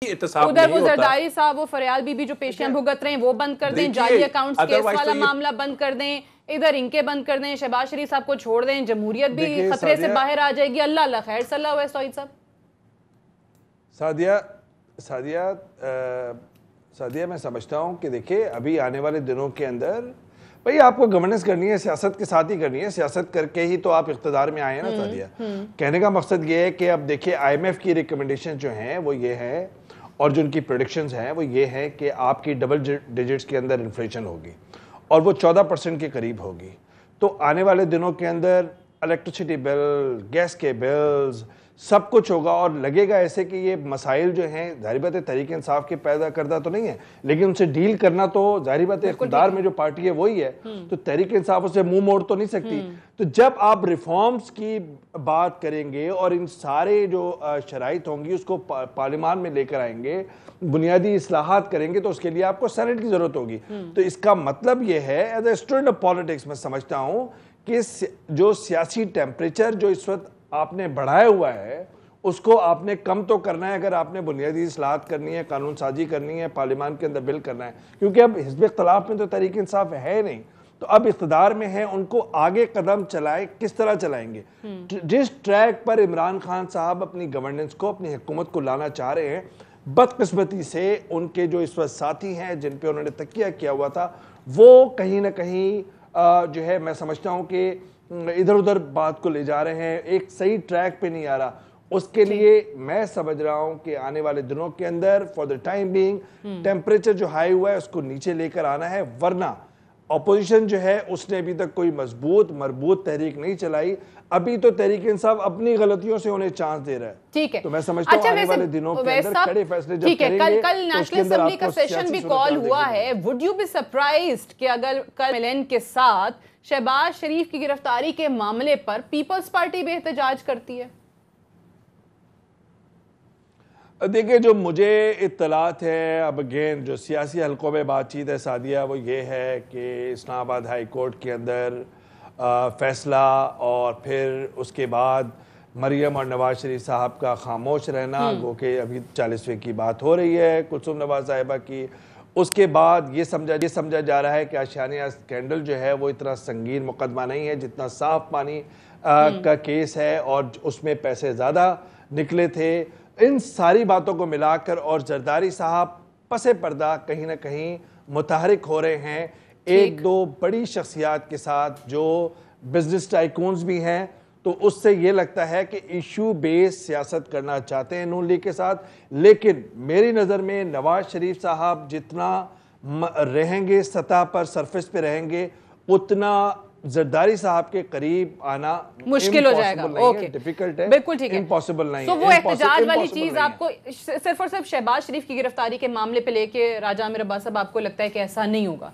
एहतसाब उधर नहीं वो होता। जरदारी साहब वो फरियाद बीबी जो पेशियां भुगत रहे हैं वो बंद कर दें, जाली अकाउंट्स केस वाला मामला बंद कर दें, इधर इनके बंद कर दें, शहबाज शरीफ साहब को छोड़ दें, जमहूरियत भी खतरे से बाहर आ जाएगी। अल्लाह अल्लाह खैर सल्ला हुआ सईद साहब। सादिया मैं समझता हूँ कि देखिए अभी आने वाले दिनों के अंदर भाई आपको गवर्नेंस करनी है, सियासत के साथ ही करनी है, सियासत करके ही तो आप इख्तिदार में आए हैं ना सादिया। कहने का मकसद ये है कि अब देखिए IMF की रिकमेंडेशन जो हैं वो ये है और जो उनकी प्रेडिक्शंस हैं वो ये है कि आपकी डबल डिजिट्स के अंदर इन्फ्लेशन होगी और वो 14% के करीब होगी। तो आने वाले दिनों के अंदर इलेक्ट्रिसिटी बिल, गैस के बिल्स, सब कुछ होगा और लगेगा ऐसे कि ये मसाइल जो हैं ज़ाहिर बात है तहरीक इंसाफ के पैदा करदा तो नहीं है, लेकिन उनसे डील करना तो ज़ाहिर बात है इख्तिदार में जो पार्टी है वही है, तो तहरीक इंसाफ उससे मुंह मोड़ तो नहीं सकती। तो जब आप रिफॉर्म्स की बात करेंगे और इन सारे जो शराइत होंगी उसको पार्लियामान में लेकर आएंगे, बुनियादी इस्लाहात करेंगे, तो उसके लिए आपको सेनेट की ज़रूरत होगी। तो इसका मतलब ये है as a student of politics मैं समझता हूँ कि जो सियासी टेम्परेचर जो इस वक्त आपने बढ़ाया हुआ है उसको आपने कम तो करना है अगर आपने बुनियादी इस्लाहात करनी है, कानून साजी करनी है, पार्लियामान के अंदर बिल करना है, क्योंकि अब हिज़्ब इख्तिलाफ में तो तहरीक इंसाफ है नहीं, तो अब इख्तिदार में है, उनको आगे कदम चलाए, किस तरह चलाएंगे। जिस ट्रैक पर इमरान खान साहब अपनी गवर्नेंस को, अपनी हुकूमत को लाना चाह रहे हैं, बदकिस्मती से उनके जो इस वक्त साथी हैं जिन पे उन्होंने तकिया किया हुआ था वो कहीं ना कहीं जो है मैं समझता हूँ कि इधर उधर बात को ले जा रहे हैं, एक सही ट्रैक पे नहीं आ रहा। उसके लिए मैं समझ रहा हूं कि आने वाले दिनों के अंदर for the time being temperature जो हाई हुआ है उसको नीचे लेकर आना है, वरना अपोजिशन जो है उसने अभी तक कोई मजबूत मरबूत तहरीक नहीं चलाई। अभी तो तहरीक इंसाफ अपनी गलतियों से उन्हें चांस दे रहा है। ठीक है, तो मैं समझता हूं आने वाले दिनों के अंदर कड़े फैसले जब करेंगे कल नेशनल असेंबली का सेशन भी कॉल हुआ है। वुड यू बी सरप्राइज्ड कि अगर कल मिलन के साथ शहबाज शरीफ की गिरफ्तारी के मामले पर पीपल्स पार्टी भी एहतजाज करती है? देखिए जो मुझे इत्तलात है, अब अगेन जो सियासी हलकों में बातचीत है सादिया, वो ये है कि इस्लामाबाद हाई कोर्ट के अंदर फैसला और फिर उसके बाद मरियम और नवाज शरीफ साहब का खामोश रहना, गो कि अभी 40वें की बात हो रही है कुलसुम नवाज साहिबा की। उसके बाद ये समझा जा रहा है कि आशियाना स्कैंडल जो है वो इतना संगीन मुकदमा नहीं है जितना साफ पानी का केस है और उसमें पैसे ज़्यादा निकले थे। इन सारी बातों को मिलाकर और जरदारी साहब पसे पर्दा कहीं ना कहीं मुतहरिक हो रहे हैं एक दो बड़ी शख्सियात के साथ जो बिजनेस टाइकून्स भी हैं, तो उससे ये लगता है कि इशू बेस्ड सियासत करना चाहते हैं नून लीग के साथ। लेकिन मेरी नज़र में नवाज शरीफ साहब जितना रहेंगे सतह पर, सरफेस पे रहेंगे, उतना जरदारी साहब के करीब आना मुश्किल हो जाएगा। ओके, डिफिकल्ट है, बिल्कुल ठीक है, इम्पॉसिबल नहीं है। तो वो एहतजाज वाली चीज आपको सिर्फ और सिर्फ शहबाज शरीफ की गिरफ्तारी के मामले पे लेके राजा आमिर अब्बास साहब आपको लगता है कि ऐसा नहीं होगा?